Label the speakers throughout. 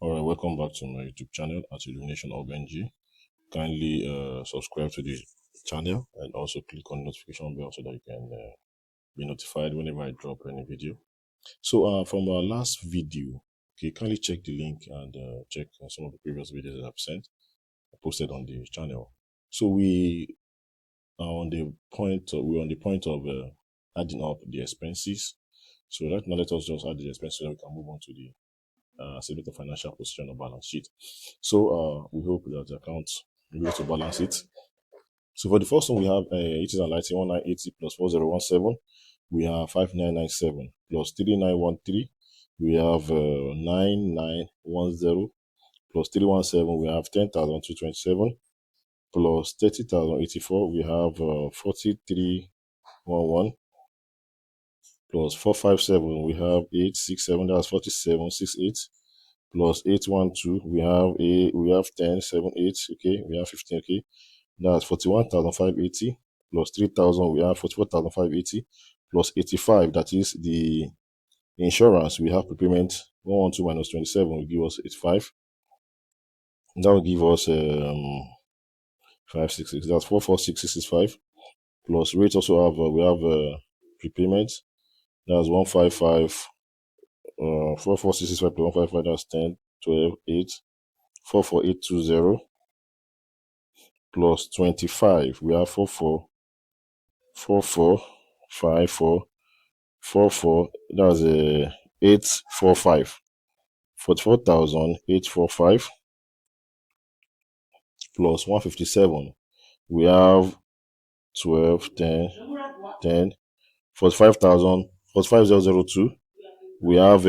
Speaker 1: All right, welcome back to my YouTube channel at Illumination of NG. Kindly subscribe to the channel and also click on the notification bell so that you can be notified whenever I drop any video. So from our last video, okay, kindly check the link and check some of the previous videos that I've posted on the channel. So we are on the point. We're on the point of adding up the expenses. So right now, let us just add the expenses so that we can move on to the statement of financial position or balance sheet. So we hope that the account will be able to balance it. So for the first one, we have it is lighting 1980 plus 4017. We have 5997 plus 3913. We have 9910 plus 317. We have 10,227 plus 30,084. We have 4311 plus 457. We have 867. That's 4768. Plus 812, we have 10, 7, 8, okay, we have 15, okay, that's 41,580, plus 3,000, we have 44,580, plus 85, that is the insurance. We have prepayment 112 minus 27 will give us 85. That will give us 566, that's 44665. Plus rates also have we have prepayment, that's 155, 44665 plus 155, that's 10, 12, 8, 44820 plus 25. We have 44, that's 845. 44,845 plus 157. We have 12, 10, 10, 45,000, 45,002. We have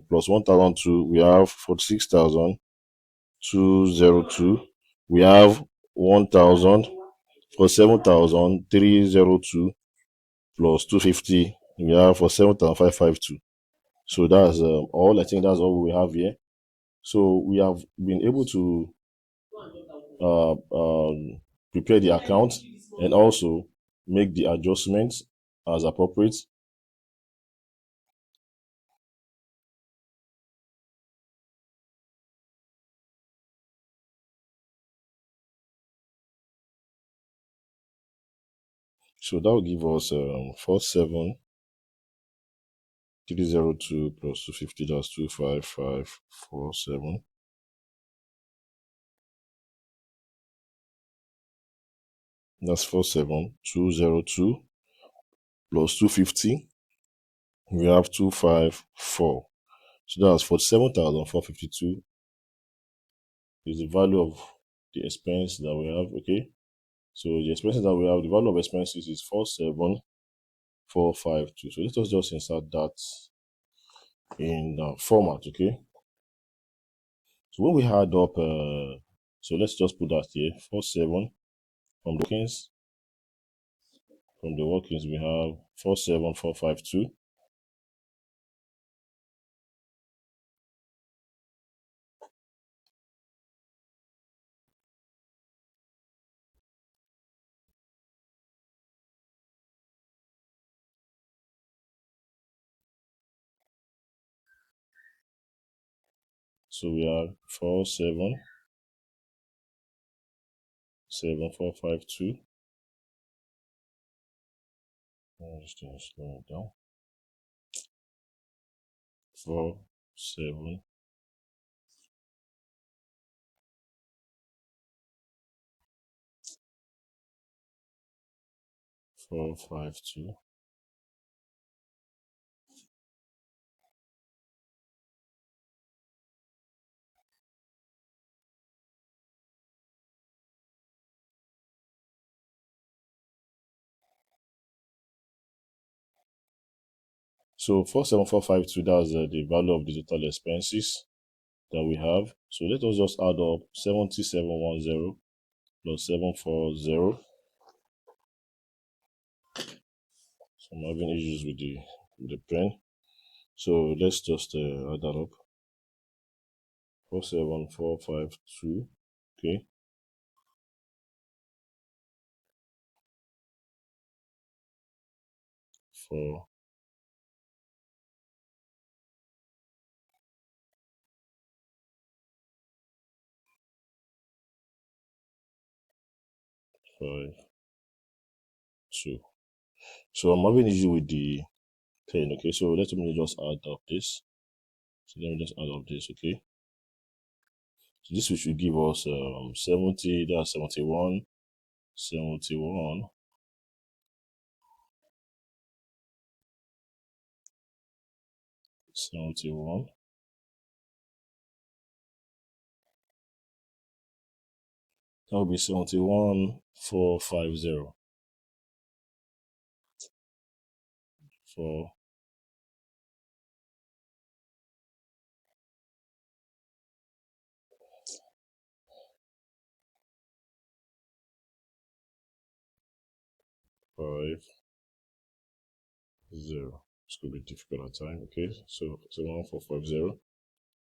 Speaker 1: plus 1,002. We have 46,202. We have 1,000 for 7,302 plus 250. We have for 7,552. So that's all. I think that's all we have here. So we have been able to prepare the account and also make the adjustments as appropriate. So that will give us 47,302 plus 250. That's 25547. That's 47,202 plus 250. We have 254. So that's 47,452 is the value of the expense that we have. Okay, so the expenses that we have, the value of expenses is 47452. So let us just insert that in the format. Okay, so when we add up so let's just put that here, 47 from the workings. From the workings we have 47452. So we have 477,452. I'm just going to slow it down. 4, 7, 4, 5, 2. So 47452, that's the value of the total expenses that we have. So let us just add up 7710 plus 740. So I'm having issues with the pen. So let's just add that up. 47452. Okay. For 5, 2. So I'm having issue with the pen. Okay, so let me just add up this. So let me just add up this. Okay, so this should give us 70. That's 71, 71, 71. That will be 71,450 for 5, 0. It's going to be difficult at time. Okay, so 71,450.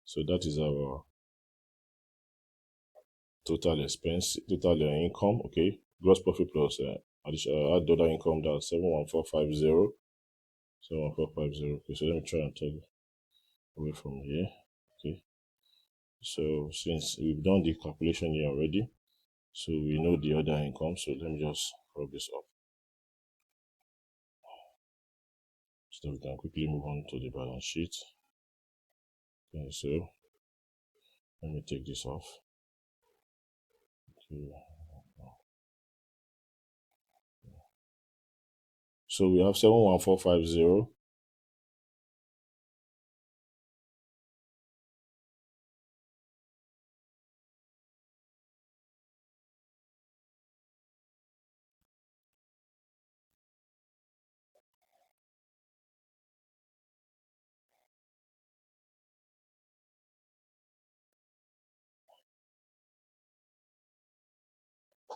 Speaker 1: So that is our total expense, total income. Okay, gross profit plus additional add other income. That's 71450. 71450. Okay, so let me try and take it away from here. Okay, so since we've done the calculation here already, so we know the other income. So let me just rub this up so we can quickly move on to the balance sheet. Okay, so let me take this off. Okay. So we have 71450.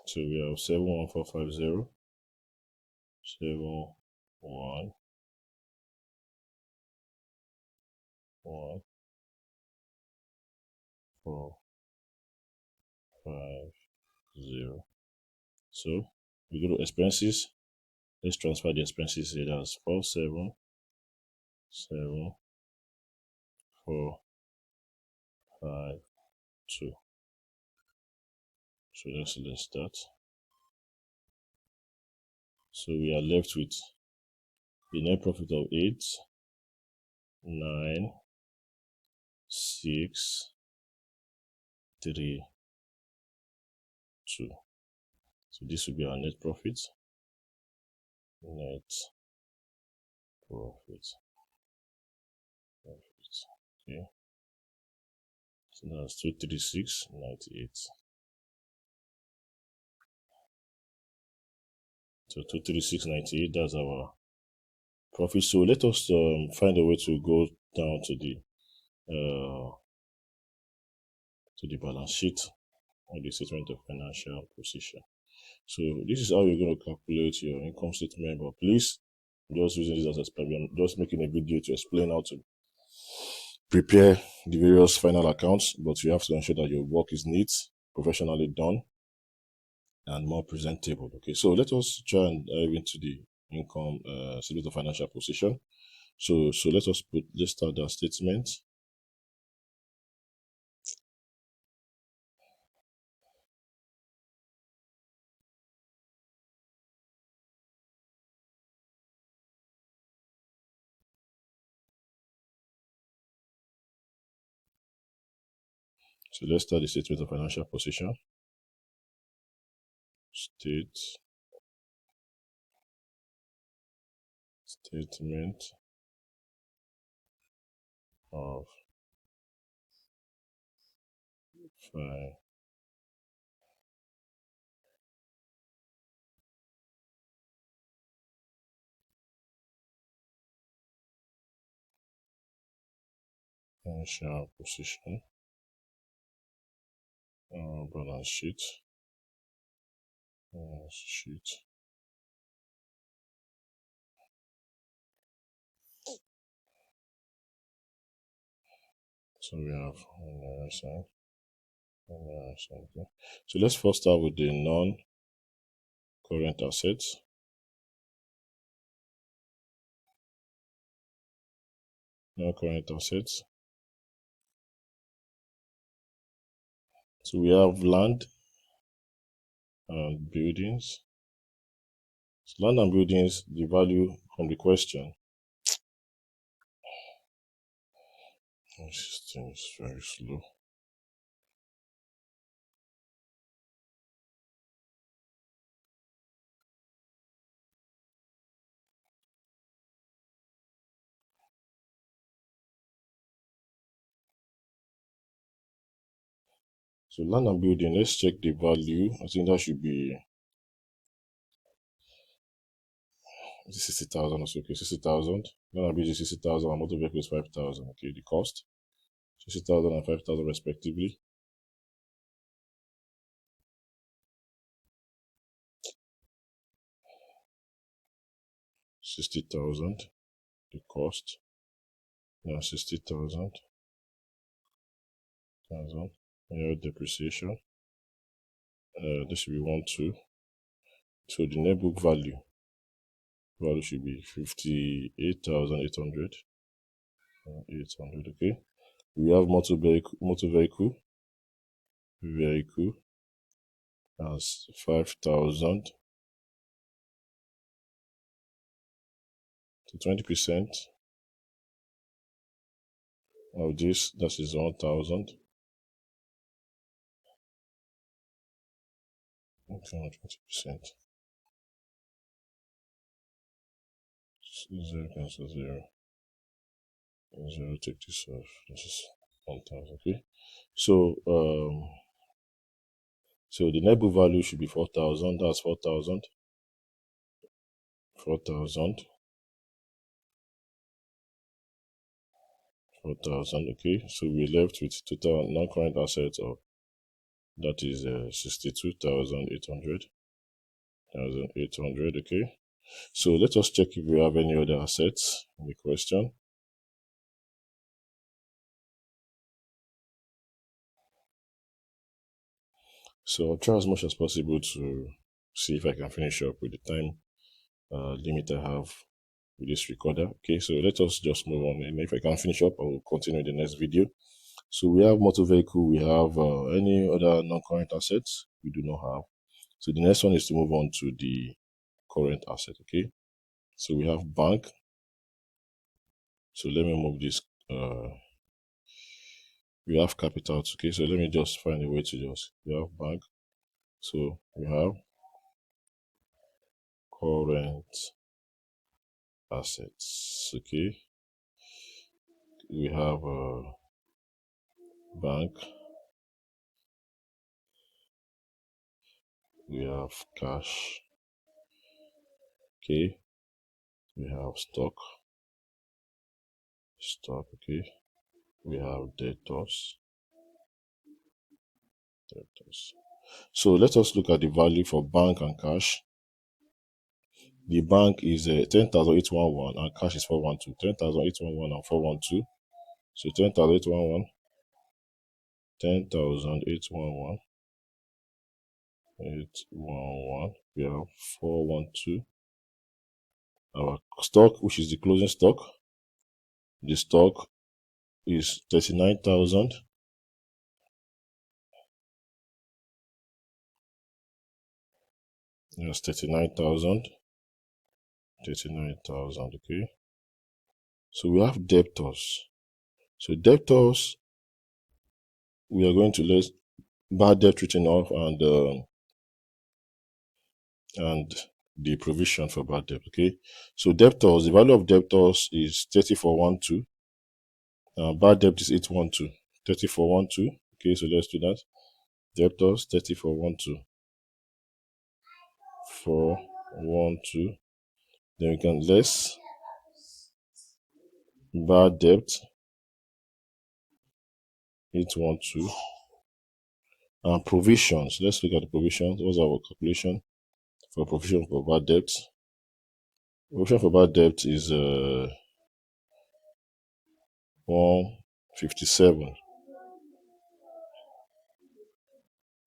Speaker 1: So we have 71450, 7, 1, 1, 4, 5, 0. So we go to expenses. Let's transfer the expenses here. That's 4, 7, 7, 4, 5, 2. So let's start. So we are left with the net profit of 8, 9, 6, 3, 2. So this will be our net profit. Net profit. Okay. So that's 236.98. So 236.98, that's our profit. So let us find a way to go down to the balance sheet or the statement of financial position. So this is how you're going to calculate your income statement. But please, just using this as a experiment, just making a video to explain how to prepare the various final accounts. But you have to ensure that your work is neat, professionally done, and more presentable. Okay, so let us try and dive into the income statement of financial position. So let's start that statement. So let's start the statement of financial position. Statement of financial position, balance sheet. So we have on the other side. Okay. So let's first start with the non-current assets. Non-current assets. So we have land. and buildings. So land and buildings, the value from the question. This system is very slow. So land and building, let's check the value. I think that should be 60,000 or so. Okay, 60,000. Land and building 60,000 and motor vehicle is 5,000. Okay, the cost 60,000 and 5,000 respectively. $60,000. The cost. Now 60,000. Depreciation. This should be 1,2. So the net book value should be 58,800. 800. Okay. We have motor vehicle as 5,000. So 20% of this, that is 1,000. 20%. 0 cancel 0. 0, take this off. This is 1,000. Okay. So so the net book value should be 4,000. That's 4,000. 4,000. 4,000. Okay. So we're left with total non-current assets of, that is 62,800. 1,800. Okay. So let us check if we have any other assets in the question. So I'll try as much as possible to see if I can finish up with the time limit I have with this recorder. Okay, so let us just move on, and if I can finish up, I will continue in the next video. So we have motor vehicle, we have any other non-current assets we do not have. So the next one is to move on to the current asset. Okay, so we have bank. So let me move this. We have capital. Okay, so let me just find a way to just, we have bank. So we have current assets. Okay, we have bank, we have cash. Okay, we have stock. Okay, we have debtors. So let us look at the value for bank and cash. The bank is 10,811 and cash is 412. 10,811 and 412. So 10,811, 10,811, 811. We have 412. Our stock, which is the closing stock, the stock is 39,000. Yes, 39,000. 39,000. Okay. So we have debtors. So debtors, we are going to let bad debt written off and the provision for bad debt. Okay. So debtors, the value of debtors is 3412. Bad debt is 812. 3412. Okay, so let's do that. Debtors 3412. 412. Then we can less bad debt 812. And provisions. Let's look at the provisions. What's our calculation for provision for bad debt? Provision for bad debt is 157.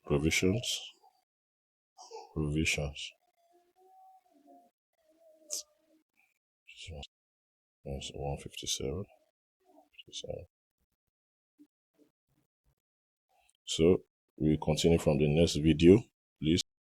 Speaker 1: Provisions. That's 157. So we continue from the next video.